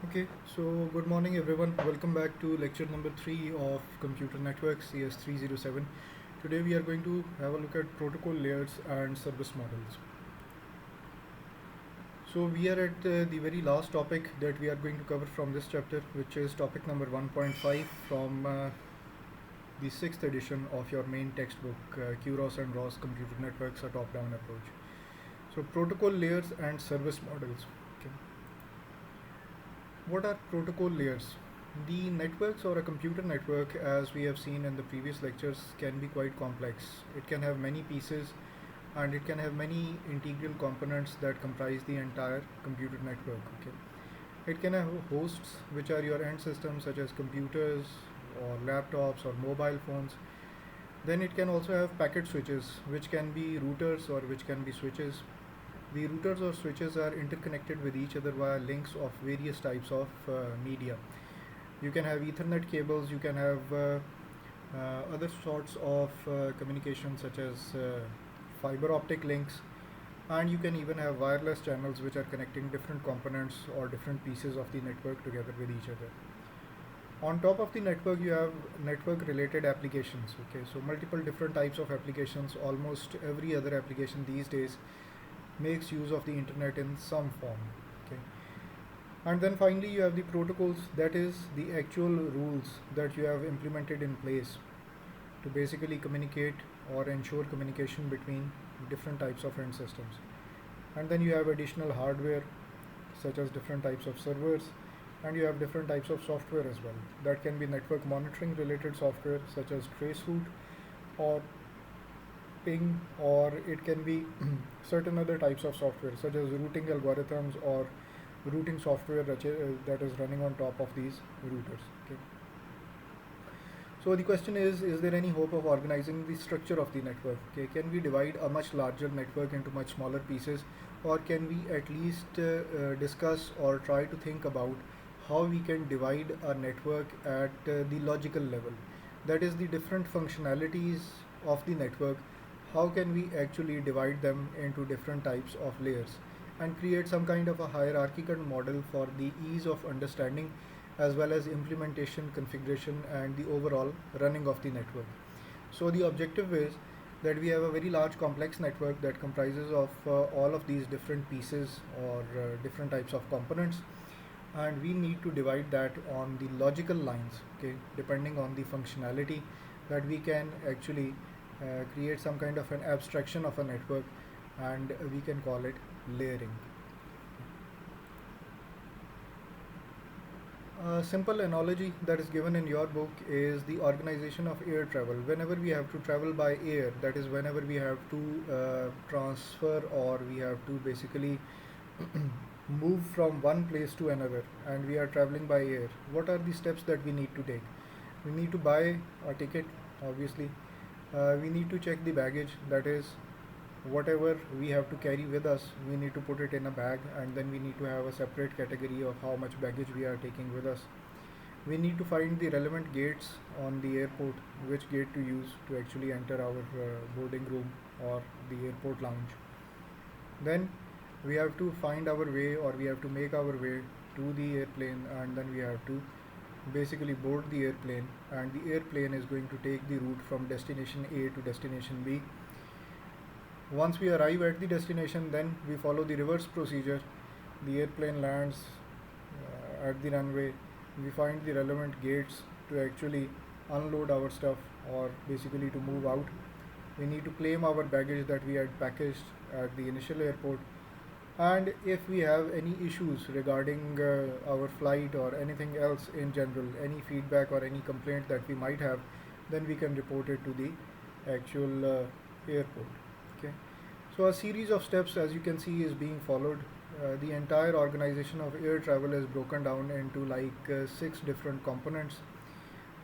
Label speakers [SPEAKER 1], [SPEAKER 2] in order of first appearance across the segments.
[SPEAKER 1] Okay, so good morning everyone. Welcome back to lecture number 3 of Computer Networks CS307. Today we are going to have a look at protocol layers and service models. So we are at the very last topic that we are going to cover from this chapter, which is topic number 1.5 from the 6th edition of your main textbook, Kuros and Ross Computer Networks, a top-down approach. So protocol layers and service models. Okay. What are protocol layers? The networks or a computer network, as we have seen in the previous lectures, can be quite complex. It can have many pieces and it can have many integral components that comprise the entire computer network. Okay. It can have hosts, which are your end systems such as computers or laptops or mobile phones. Then it can also have packet switches, which can be routers or which can be switches. The routers or switches are interconnected with each other via links of various types of media. You can have Ethernet cables, you can have other sorts of communication such as fiber optic links, and you can even have wireless channels which are connecting different components or different pieces of the network together with each other. On top of the network, you have network related applications. Okay, so multiple different types of applications. Almost every other application these days makes use of the internet in some form. Okay. And then finally you have the protocols, that is the actual rules that you have implemented in place to basically communicate or ensure communication between different types of end systems. And then you have additional hardware such as different types of servers, and you have different types of software as well. That can be network monitoring related software such as traceroute or ping, or it can be certain other types of software such as routing algorithms or routing software that is running on top of these routers. Okay. So the question is there any hope of organizing the structure of the network? Okay, can we divide a much larger network into much smaller pieces, or can we at least discuss or try to think about how we can divide a network at the logical level? That is the different functionalities of the network. How can we actually divide them into different types of layers and create some kind of a hierarchical model for the ease of understanding as well as implementation, configuration, and the overall running of the network. So the objective is that we have a very large complex network that comprises of all of these different pieces or different types of components, and we need to divide that on the logical lines, okay, depending on the functionality, that we can actually create some kind of an abstraction of a network, and we can call it layering. A simple analogy that is given in your book is the organization of air travel. Whenever we have to travel by air, that is, whenever we have to transfer or we have to basically move from one place to another and we are traveling by air, what are the steps that we need to take? We need to buy a ticket, obviously. We need to check the baggage, that is, whatever we have to carry with us, we need to put it in a bag, and then we need to have a separate category of how much baggage we are taking with us. We need to find the relevant gates on the airport, which gate to use to actually enter our boarding room or the airport lounge. Then we have to find our way, or we have to make our way to the airplane, and then we have to basically board the airplane, and the airplane is going to take the route from destination A to destination B. Once we arrive at the destination, then we follow the reverse procedure. The airplane lands at the runway. We find the relevant gates to actually unload our stuff or basically to move out. We need to claim our baggage that we had packaged at the initial airport. And if we have any issues regarding our flight or anything else in general, any feedback or any complaint that we might have, then we can report it to the actual airport. Okay. So a series of steps, as you can see, is being followed. The entire organization of air travel is broken down into like 6 different components,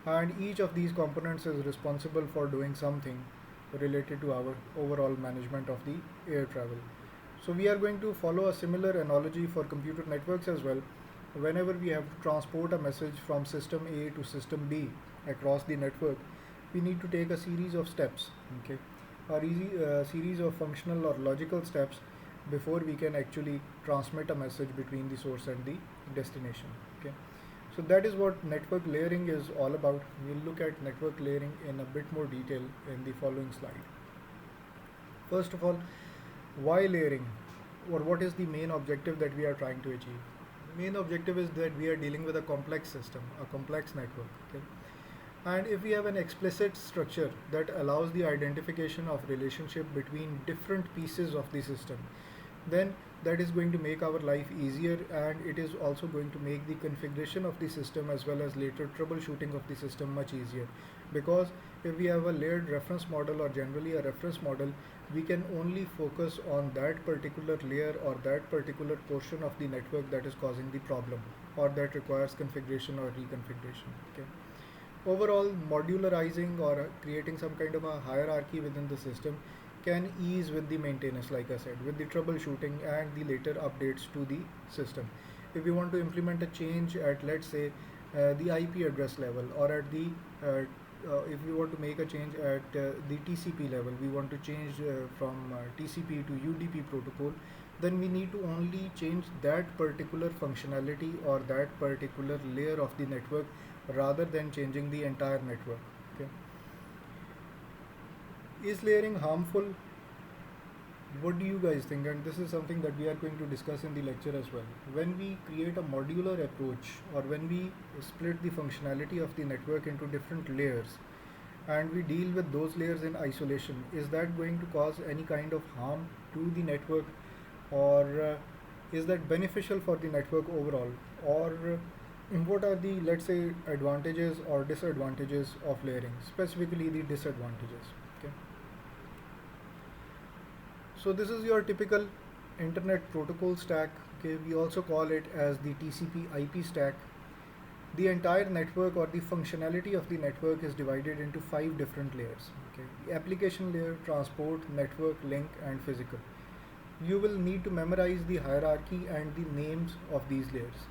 [SPEAKER 1] and each of these components is responsible for doing something related to our overall management of the air travel. So we are going to follow a similar analogy for computer networks as well. Whenever we have to transport a message from system A to system B across the network, we need to take a series of steps. Okay, a series of functional or logical steps before we can actually transmit a message between the source and the destination. Okay, so that is what network layering is all about. We'll look at network layering in a bit more detail in the following slide. First of all, why layering, or what is the main objective that we are trying to achieve? Main objective is that we are dealing with a complex system, a complex network. Okay, and if we have an explicit structure that allows the identification of relationship between different pieces of the system, then that is going to make our life easier, and it is also going to make the configuration of the system as well as later troubleshooting of the system much easier. Because if we have a layered reference model, or generally a reference model, we can only focus on that particular layer or that particular portion of the network that is causing the problem or that requires configuration or reconfiguration. Okay, overall, modularizing or creating some kind of a hierarchy within the system can ease with the maintenance, like I said, with the troubleshooting and the later updates to the system. If we want to implement a change at, let's say, the IP address level, or at the if we want to make a change at the TCP level, we want to change from TCP to UDP protocol, then we need to only change that particular functionality or that particular layer of the network rather than changing the entire network. Okay, is layering harmful? What do you guys think? And this is something that we are going to discuss in the lecture as well. When we create a modular approach, or when we split the functionality of the network into different layers, and we deal with those layers in isolation, is that going to cause any kind of harm to the network, or is that beneficial for the network overall, or what are the, let's say, advantages or disadvantages of layering, specifically the disadvantages? Okay, so this is your typical internet protocol stack. Okay, we also call it as the TCP IP stack. The entire network or the functionality of the network is divided into 5 different layers. Okay, the application layer, transport, network, link, and physical. You will need to memorize the hierarchy and the names of these layers.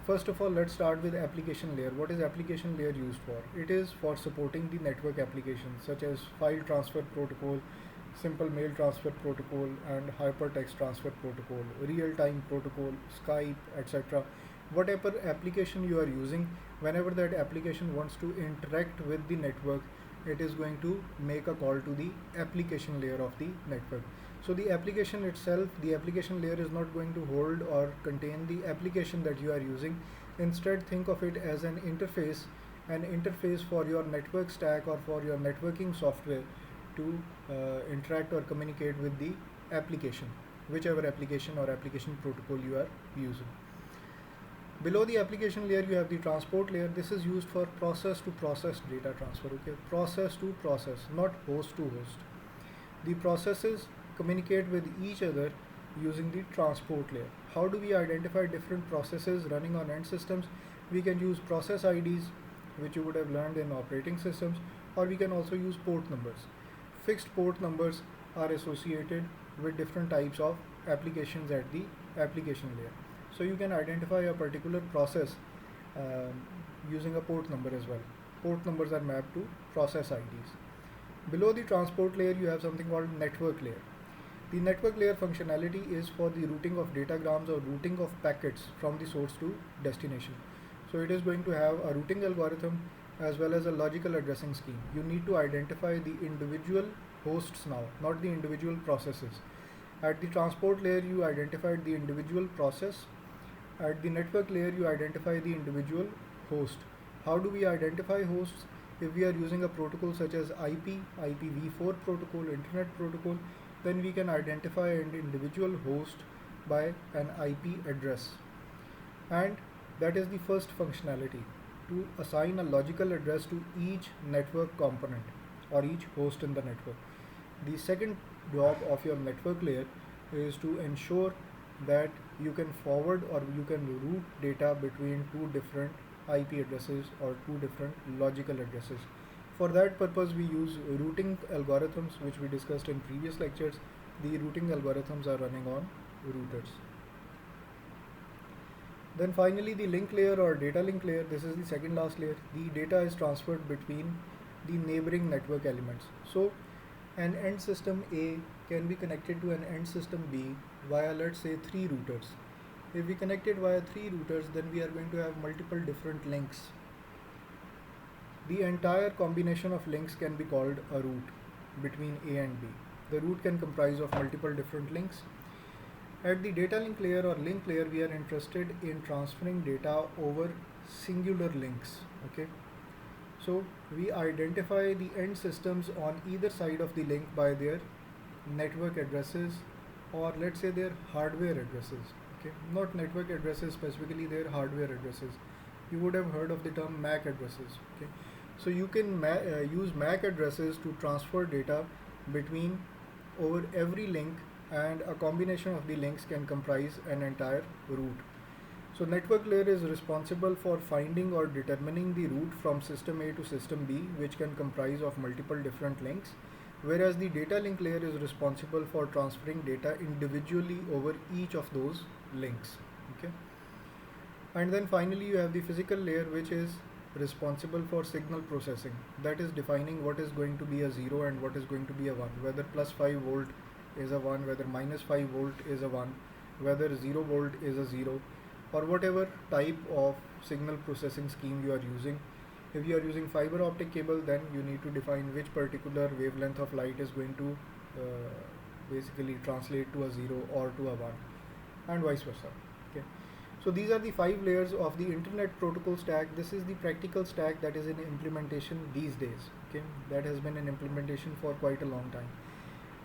[SPEAKER 1] First of all, let's start with application layer. What is application layer used for? It is for supporting the network applications such as file transfer protocol, simple mail transfer protocol, and hypertext transfer protocol, real-time protocol, Skype, etc. Whatever application you are using, whenever that application wants to interact with the network, it is going to make a call to the application layer of the network. So the application itself, the application layer is not going to hold or contain the application that you are using. Instead, think of it as an interface for your network stack or for your networking software to interact or communicate with the application, whichever application or application protocol you are using. Below the application layer, you have the transport layer. This is used for process to process data transfer. Okay, process to process, not host to host. The processes communicate with each other using the transport layer. How do we identify different processes running on end systems? We can use process IDs, which you would have learned in operating systems, or we can also use port numbers. Fixed port numbers are associated with different types of applications at the application layer. So you can identify a particular process using a port number as well. Port numbers are mapped to process IDs. Below the transport layer, you have something called network layer. The network layer functionality is for the routing of datagrams or routing of packets from the source to destination. So it is going to have a routing algorithm as well as a logical addressing scheme. You need to identify the individual hosts now, not the individual processes. At the transport layer, you identified the individual process. At the network layer, you identify the individual host. How do we identify hosts? If we are using a protocol such as IP, IPv4 protocol, Internet protocol, then we can identify an individual host by an IP address. And that is the first functionality, to assign a logical address to each network component or each host in the network. The second job of your network layer is to ensure that you can forward or you can route data between 2 different IP addresses or 2 different logical addresses. For that purpose, we use routing algorithms, which we discussed in previous lectures. The routing algorithms are running on routers. Then finally, the link layer or data link layer, this is the second last layer. The data is transferred between the neighboring network elements. So An end system A can be connected to an end system B via, let's say, three routers. If we connect it via three routers, then we are going to have multiple different links. The entire combination of links can be called a route between A and B. The route can comprise of multiple different links. At the data link layer or link layer, we are interested in transferring data over singular links. Okay, so we identify the end systems on either side of the link by their network addresses, or let's say their hardware addresses. Okay, not network addresses specifically, their hardware addresses. You would have heard of the term MAC addresses. Okay, so you can use MAC addresses to transfer data between over every link, and a combination of the links can comprise an entire route. So network layer is responsible for finding or determining the route from system A to system B, which can comprise of multiple different links, whereas the data link layer is responsible for transferring data individually over each of those links. Okay, and then finally you have the physical layer, which is responsible for signal processing, that is defining what is going to be a 0 and what is going to be a 1, whether plus 5 volt is a 1, whether minus 5 volt is a 1, whether 0 volt is a 0, or whatever type of signal processing scheme you are using. If you are using fiber optic cable, then you need to define which particular wavelength of light is going to basically translate to a 0 or to a 1, and vice versa. Okay, so these are the 5 layers of the internet protocol stack. This is the practical stack that is in implementation these days. Okay, that has been in implementation for quite a long time.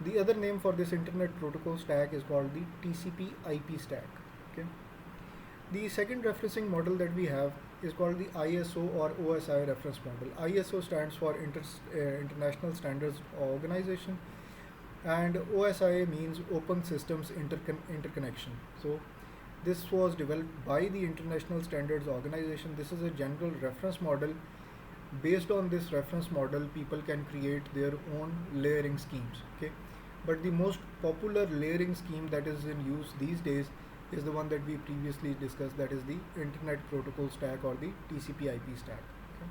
[SPEAKER 1] The other name for this internet protocol stack is called the TCP IP stack. Okay, the second referencing model that we have is called the ISO or OSI reference model. ISO stands for International Standards Organization, and OSI means Open Systems Interconnection. So this was developed by the International Standards Organization. This is a general reference model. Based on this reference model, people can create their own layering schemes. Okay, but the most popular layering scheme that is in use these days is the one that we previously discussed, that is the Internet Protocol Stack or the TCP/IP stack. Okay.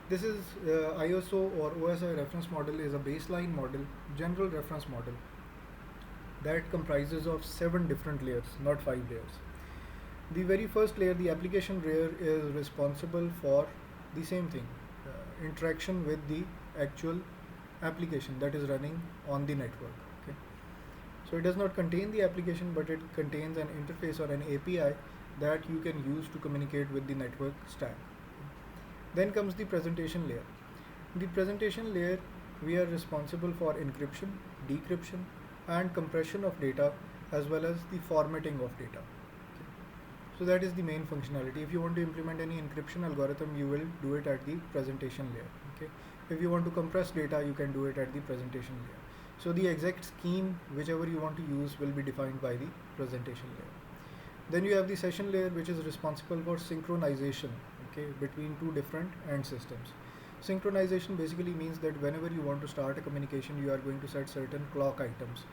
[SPEAKER 1] This is ISO or OSI reference model is a baseline model, general reference model that comprises of 7 different layers, not 5 layers. The very first layer, the application layer, is responsible for the same thing, interaction with the actual application that is running on the network. Okay. So it does not contain the application, but it contains an interface or an API that you can use to communicate with the network stack. Then comes the presentation layer. The presentation layer, we are responsible for encryption, decryption, and compression of data, as well as the formatting of data. Okay. So that is the main functionality. If you want to implement any encryption algorithm, you will do it at the presentation layer. Okay. If you want to compress data, you can do it at the presentation layer. So the exact scheme, whichever you want to use, will be defined by the presentation layer. Then you have the session layer, which is responsible for synchronization, okay, between two different end systems. Synchronization basically means that whenever you want to start a communication, you are going to set certain clock items.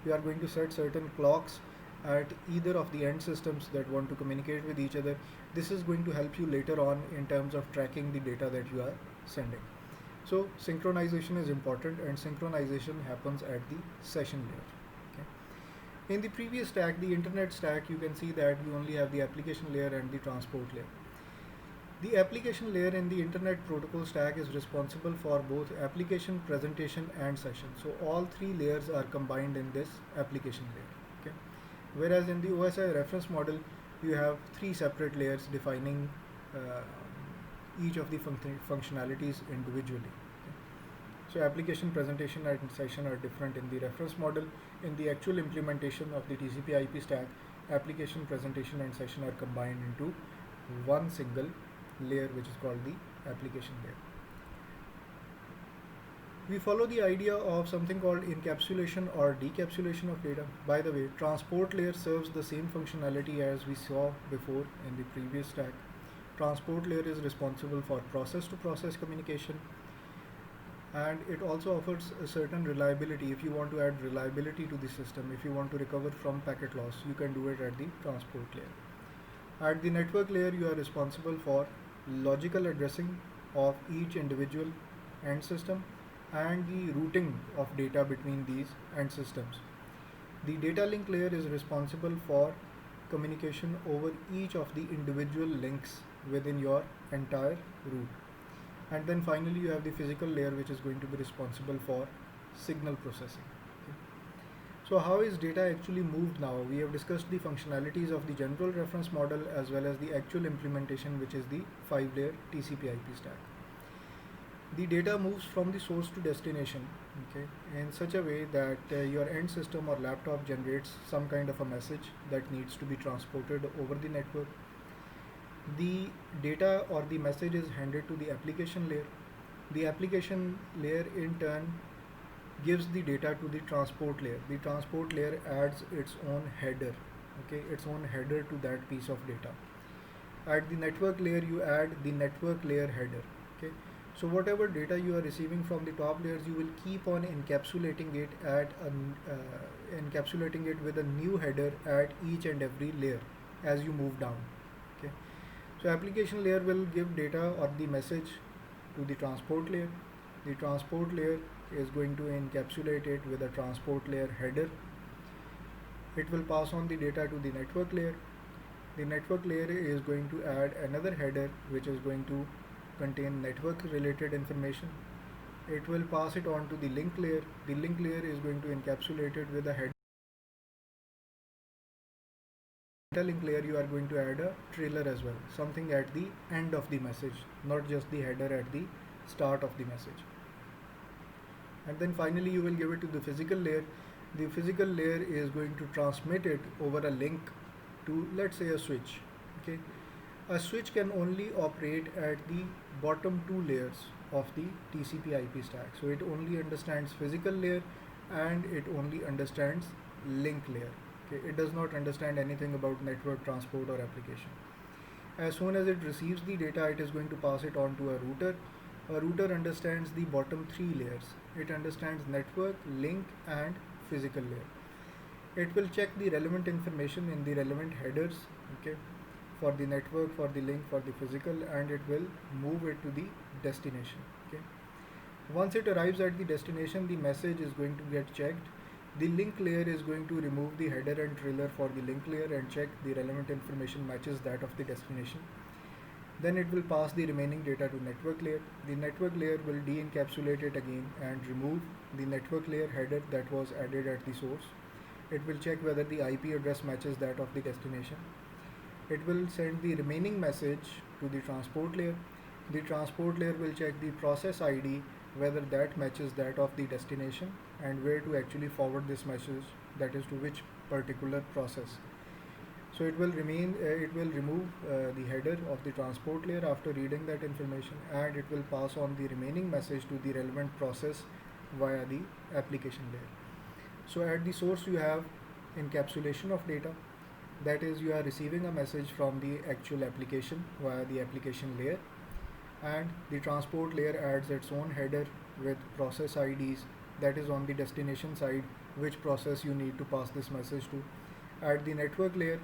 [SPEAKER 1] You are going to set certain clocks at either of the end systems that want to communicate with each other. This is going to help you later on in terms of tracking the data that you are sending. So synchronization is important, and synchronization happens at the session layer. Okay. In the previous stack, the internet stack, you can see that you only have the application layer and the transport layer. The application layer in the internet protocol stack is responsible for both application, presentation, and session. So all 3 layers are combined in this application layer. Okay. Whereas in the OSI reference model, you have 3 separate layers defining each of the functionalities individually. Okay. So application, presentation, and session are different in the reference model. In the actual implementation of the TCP/IP stack, application, presentation, and session are combined into one single layer, which is called the application layer. We follow the idea of something called encapsulation or decapsulation of data. By the way, transport layer serves the same functionality as we saw before in the previous stack. Transport layer is responsible for process-to-process communication, and it also offers a certain reliability. If you want to add reliability to the system, if you want to recover from packet loss, you can do it at the transport layer. At the network layer, you are responsible for logical addressing of each individual end system, and the routing of data between these end systems. The data link layer is responsible for communication over each of the individual links within your entire route. And then finally you have the physical layer, which is going to be responsible for signal processing. Okay. So how is data actually moved now? We have discussed the functionalities of the general reference model as well as the actual implementation, which is the 5-layer TCP/IP stack. The data moves from the source to destination, okay, in such a way that your end system or laptop generates some kind of a message that needs to be transported over the network. The data or the message is handed to the application layer. The application layer in turn gives the data to the transport layer. The transport layer adds its own header, okay, its own header to that piece of data. At the network layer, you add the network layer header, okay. So whatever data you are receiving from the top layers, you will keep on encapsulating it encapsulating it with a new header at each and every layer as you move down, okay. So application layer will give data or the message to the transport layer. The transport layer is going to encapsulate it with a transport layer header. It will pass on the data to the network layer. The network layer is going to add another header which is going to contain network related information. It will pass it on to the link layer. The link layer is going to encapsulate it with a header. Link layer, you are going to add a trailer as well, something at the end of the message, not just the header at the start of the message. And then finally you will give it to the physical layer. The physical layer is going to transmit it over a link to, let's say, a switch, okay. A switch can only operate at the bottom two layers of the TCP/IP stack. So it only understands physical layer and it only understands link layer. Okay, it does not understand anything about network transport or application. As soon as it receives the data, it is going to pass it on to a router. A router understands the bottom three layers. It understands network, link, and physical layer. It will check the relevant information in the relevant headers, okay, for the network, for the link, for the physical, and it will move it to the destination, okay. Once it arrives at the destination, the message is going to get checked. The link layer is going to remove the header and trailer for the link layer and check the relevant information matches that of the destination. Then it will pass the remaining data to network layer. The network layer will de-encapsulate it again and remove the network layer header that was added at the source. It will check whether the IP address matches that of the destination. It will send the remaining message to the transport layer. The transport layer will check the process ID, whether that matches that of the destination, and where to actually forward this message, that is to which particular process. So it will remove the header of the transport layer after reading that information, and it will pass on the remaining message to the relevant process via the application layer. So at the source you have encapsulation of data, that is, you are receiving a message from the actual application via the application layer, and the transport layer adds its own header with process IDs, that is on the destination side which process you need to pass this message to. At the network layer,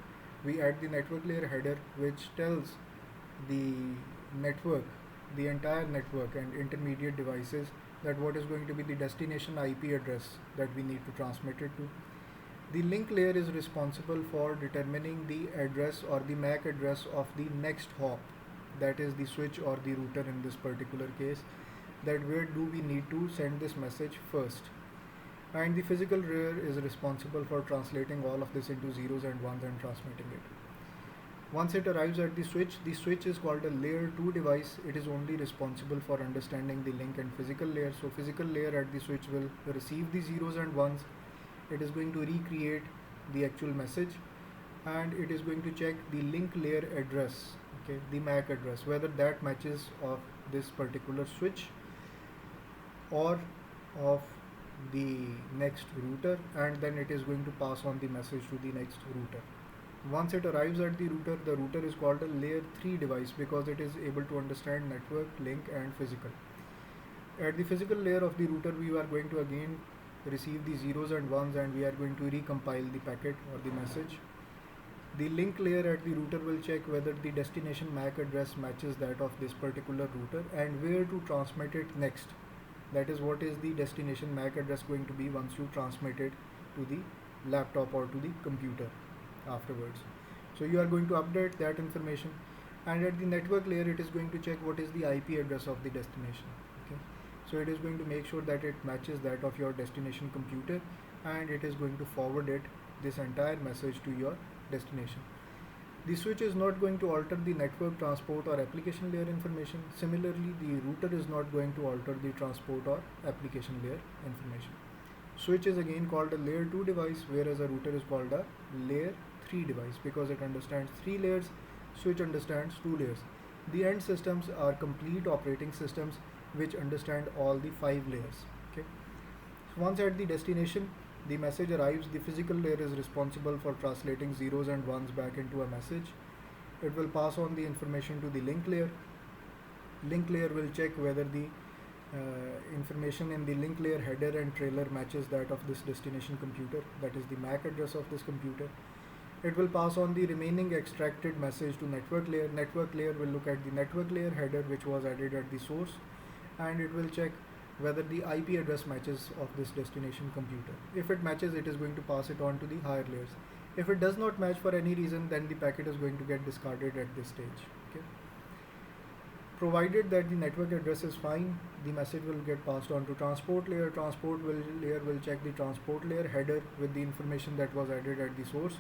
[SPEAKER 1] we add the network layer header which tells the network, the entire network and intermediate devices, that what is going to be the destination IP address that we need to transmit it to. The link layer is responsible for determining the address or the MAC address of the next hop, that is the switch or the router in this particular case, that where do we need to send this message first. And the physical layer is responsible for translating all of this into zeros and ones and transmitting it. Once it arrives at the switch is called a layer 2 device. It is only responsible for understanding the link and physical layer. So physical layer at the switch will receive the zeros and ones. It is going to recreate the actual message, and it is going to check the link layer address, okay, the MAC address, whether that matches of this particular switch or of the next router, and then it is going to pass on the message to the next router. Once it arrives at the router is called a layer 3 device because it is able to understand network, link, and physical. At the physical layer of the router, we are going to again receive the zeros and ones, and we are going to recompile the packet or the message. The link layer at the router will check whether the destination MAC address matches that of this particular router and where to transmit it next. That is what is the destination MAC address going to be once you transmit it to the laptop or to the computer afterwards. So you are going to update that information, and at the network layer it is going to check what is the IP address of the destination. Okay, so it is going to make sure that it matches that of your destination computer, and it is going to forward it this entire message to your destination. The switch is not going to alter the network, transport or application layer information. Similarly, the router is not going to alter the transport or application layer information. Switch is again called a layer 2 device, whereas a router is called a layer 3 device because it understands 3 layers. Switch understands 2 layers. The end systems are complete operating systems which understand all the 5 layers. Okay. So once at the destination, the message arrives. The physical layer is responsible for translating zeros and ones back into a message. It will pass on the information to the link layer. Link layer will check whether the information in the link layer header and trailer matches that of this destination computer, that is the MAC address of this computer. It will pass on the remaining extracted message to network layer. Network layer will look at the network layer header which was added at the source, and it will check whether the IP address matches of this destination computer. If it matches, it is going to pass it on to the higher layers. If it does not match for any reason, then the packet is going to get discarded at this stage. Okay. Provided that the network address is fine, the message will get passed on to transport layer. Layer will check the transport layer header with the information that was added at the source,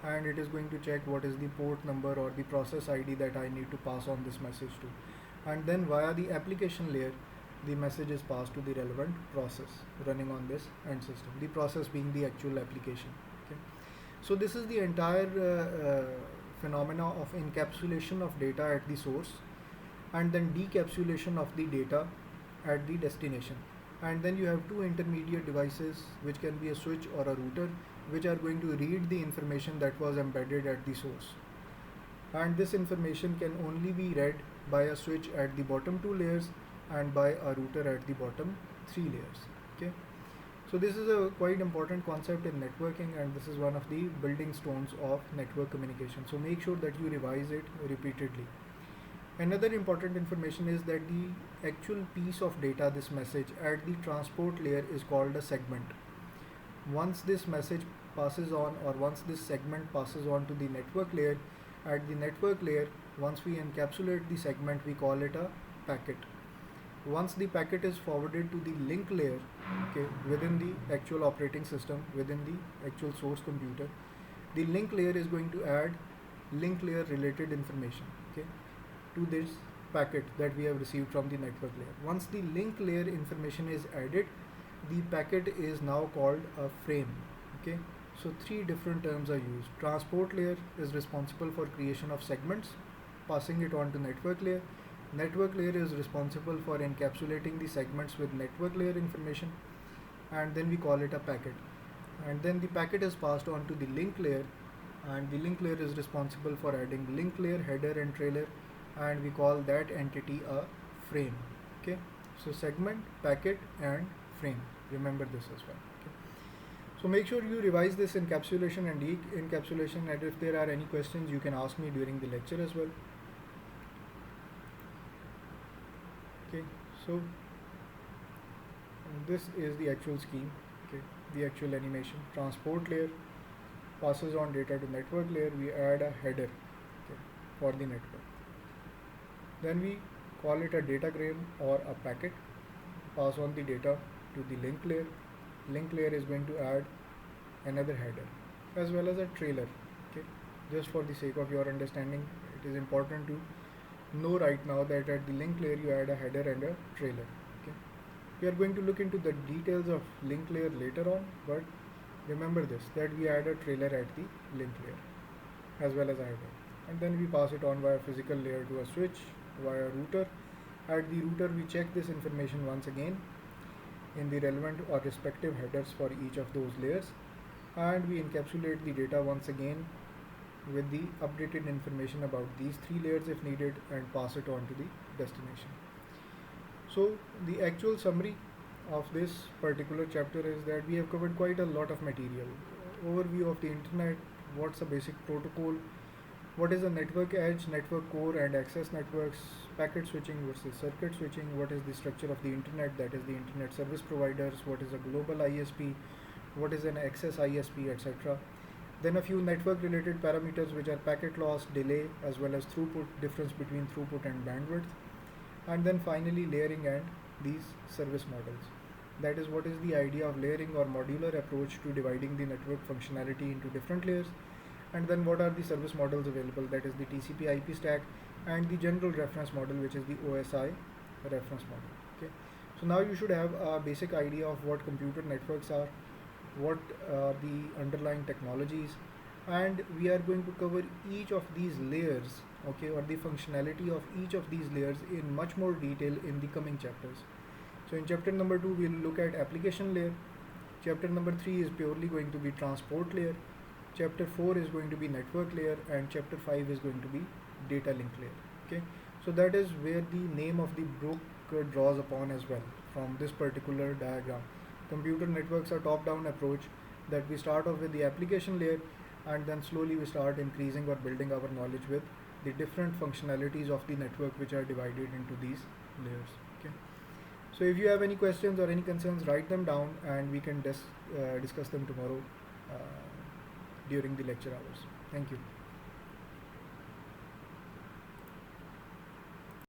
[SPEAKER 1] and it is going to check what is the port number or the process ID that I need to pass on this message to. And then via the application layer, the message is passed to the relevant process running on this end system, the process being the actual application. Okay. So this is the entire phenomena of encapsulation of data at the source, and then decapsulation of the data at the destination. And then you have two intermediate devices, which can be a switch or a router, which are going to read the information that was embedded at the source. And this information can only be read by a switch at the bottom 2 layers and by a router at the bottom 3 layers. Okay. So this is a quite important concept in networking, and this is one of the building stones of network communication. So make sure that you revise it repeatedly. Another important information is that the actual piece of data, this message at the transport layer, is called a segment. Once this message passes on, or once this segment passes on to the network layer, at the network layer, once we encapsulate the segment, we call it a packet. Once the packet is forwarded to the link layer, okay, within the actual operating system, within the actual source computer, the link layer is going to add link layer related information, okay, to this packet that we have received from the network layer. Once the link layer information is added, the packet is now called a frame. Okay, so 3 different terms are used. Transport layer is responsible for creation of segments, passing it on to network layer. Network layer is responsible for encapsulating the segments with network layer information, and then we call it a packet. And then the packet is passed on to the link layer, and the link layer is responsible for adding link layer header and trailer, and we call that entity a frame. Okay, so segment, packet and frame, remember this as well. Okay. So make sure you revise this encapsulation and de-encapsulation, and if there are any questions you can ask me during the lecture as well. Okay, so this is the actual scheme. Okay, the actual animation. Transport layer passes on data to network layer, we add a header, okay, for the network. Then we call it a datagram or a packet, pass on the data to the link layer. Link layer is going to add another header as well as a trailer. Okay, just for the sake of your understanding, it is important to know right now that at the link layer you add a header and a trailer. Okay, we are going to look into the details of link layer later on, but remember this, that we add a trailer at the link layer as well as a header, and then we pass it on via physical layer to a switch via router. At the router we check this information once again in the relevant or respective headers for each of those layers, and we encapsulate the data once again with the updated information about these 3 layers if needed, and pass it on to the destination. So the actual summary of this particular chapter is that we have covered quite a lot of material. Overview of the internet, what's a basic protocol, What is a network edge, network core and access networks, packet switching versus circuit switching, what is the structure of the internet, that is the internet service providers, what is a global ISP, what is an access ISP, etc. Then a few network related parameters which are packet loss, delay, as well as throughput, difference between throughput and bandwidth. And then finally layering and these service models. That is what is the idea of layering or modular approach to dividing the network functionality into different layers. And then what are the service models available, that is the TCP IP stack and the general reference model, which is the OSI reference model. Okay, so now you should have a basic idea of what computer networks are, what are the underlying technologies, and we are going to cover each of these layers, okay, or the functionality of each of these layers in much more detail in the coming chapters. So in chapter number 2 we'll look at application layer, chapter number 3 is purely going to be transport layer, chapter 4 is going to be network layer, and chapter 5 is going to be data link layer. Okay, so that is where the name of the book draws upon as well from this particular diagram. Computer networks are top down approach, that we start off with the application layer and then slowly we start increasing or building our knowledge with the different functionalities of the network which are divided into these layers. Okay, so if you have any questions or any concerns, write them down and we can discuss them tomorrow during the lecture hours. Thank you.